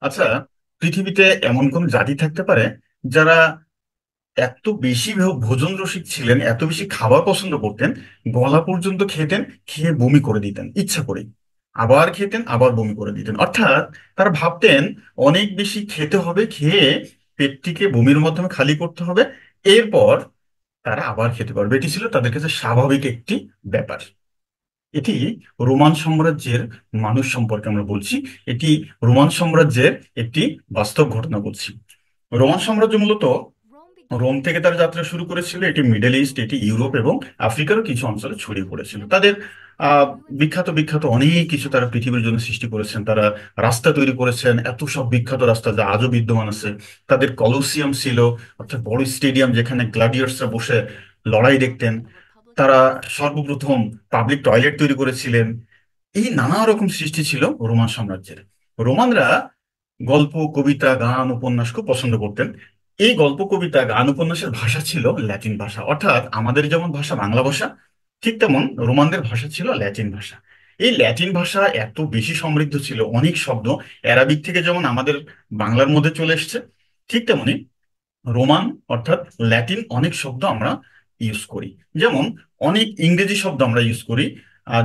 আচ্ছা, পৃথিবীতে এমন কোন জাতি থাকতে পারে যারা এত বেশি ভোজন রসিক ছিলেন, এত বেশি খাবার পছন্দ করতেন, গলা পর্যন্ত খেতেন, খেয়ে বমি করে দিতেন ইচ্ছা করে, আবার খেতেন আবার বমি করে দিতেন। অর্থাৎ তারা ভাবতেন অনেক বেশি খেতে হবে, খেয়ে পেটটিকে বমির মাধ্যমে খালি করতে হবে, এরপর তারা আবার খেতে পারবে। এটি ছিল তাদের কাছে স্বাভাবিক একটি ব্যাপার। এটি রোমান সাম্রাজ্যের মানুষ সম্পর্কে আমরা বলছি। এটি রোমান সাম্রাজ্যের একটি বাস্তব ঘটনা বলছি। রোমান সাম্রাজ্য মূলত রোম থেকে তার যাত্রা শুরু করেছিল। এটি মিডল ইস্ট, এটি ইউরোপ এবং আফ্রিকারও কিছু অঞ্চলে ছড়িয়ে পড়েছিল। তাদের আহ বিখ্যাত বিখ্যাত অনেক কিছু তারা পৃথিবীর জন্য সৃষ্টি করেছেন। তারা রাস্তা তৈরি করেছেন, এত সব বিখ্যাত রাস্তা যা আজও বিদ্যমান আছে। তাদের কলোসিয়াম ছিল, অর্থাৎ বড় স্টেডিয়াম যেখানে গ্ল্যাডিয়ার্সরা বসে লড়াই দেখতেন। তারা সর্বপ্রথম পাবলিক টয়লেট তৈরি করেছিলেন। এই নানা রকম সৃষ্টি ছিল রোমান সাম্রাজ্যের। রোমানরা গল্প, কবিতা, গান, উপন্যাস খুব পছন্দ করতেন। এই গল্প, কবিতা, গান, উপন্যাসের ভাষা ছিল ল্যাটিন ভাষা। অর্থাৎ আমাদের যেমন ভাষা বাংলা ভাষা, ঠিক তেমন রোমানদের ভাষা ছিল ল্যাটিন ভাষা। এই ল্যাটিন ভাষা এত বেশি সমৃদ্ধ ছিল, অনেক শব্দ অ্যারাবিক থেকে যেমন আমাদের বাংলার মধ্যে চলে এসেছে, ঠিক তেমনি রোমান অর্থাৎ ল্যাটিন অনেক শব্দ আমরা ইউজ করি। যেমন অনেক ইংরেজি শব্দ আমরা ইউজ করি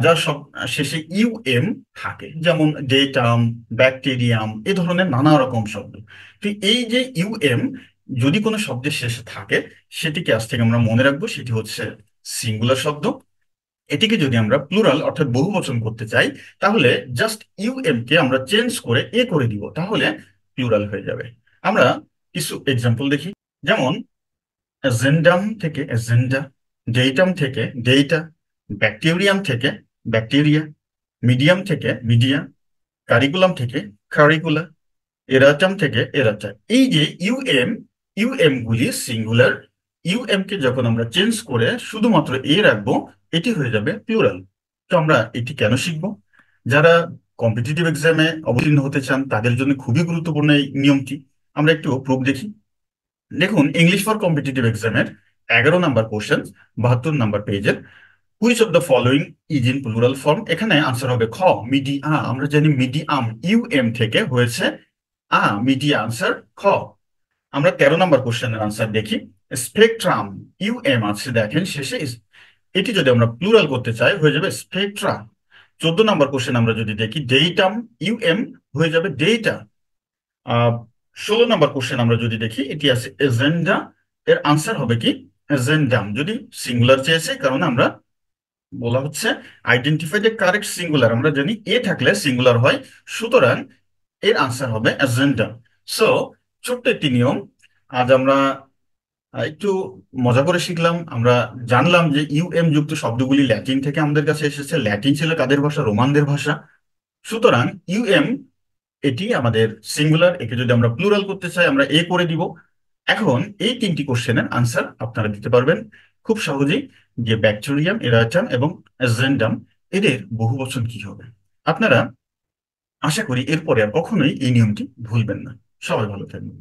যার সব শেষে ইউএম থাকে, যেমন ডেটাম, ব্যাকটেরিয়াম, এ ধরনের নানা রকম শব্দ। তো এই যে ইউএম যদি কোনো শব্দের শেষে থাকে, সেটিকে আজ থেকে আমরা মনে রাখবো, সেটি হচ্ছে সিঙ্গুলার শব্দ। এটিকে যদি আমরা প্লুরাল অর্থাৎ বহুবচন করতে চাই, তাহলে জাস্ট ইউএম কে আমরা চেঞ্জ করে এ করে দিব, তাহলে প্লুরাল হয়ে যাবে। আমরা কিছু এক্সাম্পল দেখি। যেমন এজেন্ডাম থেকে এজেন্ডা, ডেটাম থেকে ডেটা, ব্যাকটেরিয়াম থেকে ব্যাকটেরিয়া, মিডিয়াম থেকে মিডিয়া, কারিকুলাম থেকে কারিকুলা, এরাটাম থেকে এরাটা। এই যে ইউএম, ইউএম গুলি সিঙ্গুলার। ইউএম কে যখন আমরা চেঞ্জ করে শুধুমাত্র এ রাখবো, এটি হয়ে যাবে প্লুরাল। তো আমরা এটি কেন শিখবো? যারা কম্পিটিটিভ এক্সামে অবতীর্ণ হতে চান তাদের জন্য খুবই গুরুত্বপূর্ণ এই নিয়মটি। আমরা একটু প্রুফ দেখি। দেখুন, ইংলিশ ফর কম্পিটিটিভ এক্সামের 11 নম্বর কোশ্চেন, 72 নম্বর পেজের, which of the following is in plural form. এখানে আনসার হবে খ, মিডিয়া। আমরা জানি মিডিয়াম ইউএম থেকে হয়েছে মিডিয়া, আনসার খ। আমরা 13 নম্বর কোশ্চেনের আনসার দেখি। স্পেকট্রাম, ইউএম আছে দেখেন শেষে, এটি যদি আমরা প্লুরাল করতে চাই হয়ে যাবে স্পেকট্রা। 14 নম্বর কোশ্চেন আমরা যদি দেখি, ডেটাম ইউএম হয়ে যাবে ডেটা। 16 নম্বর কোশ্চেন আমরা যদি দেখি, এটি আছে এজেন্ডা, এর আনসার হবে কি এজেন্ডাম। যদি সিঙ্গুলার চেয়েছে, কারণ আমরা বলা হচ্ছে আইডেন্টিফাই দ্য কারেক্ট সিঙ্গুলার, আমরা জানি এ থাকলে সিঙ্গুলার হয়, সুতরাং এর আনসার হবে এজেন্ডা। সো ছোট্ট একটি নিয়ম, আজ আমরা একটু মজা করে শিখলাম। আমরা জানলাম যে ইউএম যুক্ত শব্দগুলি ল্যাটিন থেকে আমাদের কাছে এসেছে। ল্যাটিন ছিল কাদের ভাষা? রোমানদের ভাষা। সুতরাং ইউএম এটি আমাদের সিঙ্গুলার, একে যদি আমরা প্লুরাল করতে চাই আমরা এ করে দিব। এখন এই 3টি কোশ্চেনের আনসার আপনারা দিতে পারবেন খুব সহজেই, যে ব্যাকটেরিয়াম, এরাটাম এবং অ্যাজেন্ডাম এদের বহুবচন কি হবে। আপনারা আশা করি এরপরে আর কখনোই এই নিয়মটি ভুলবেন না। সবাই ভালো থাকবেন।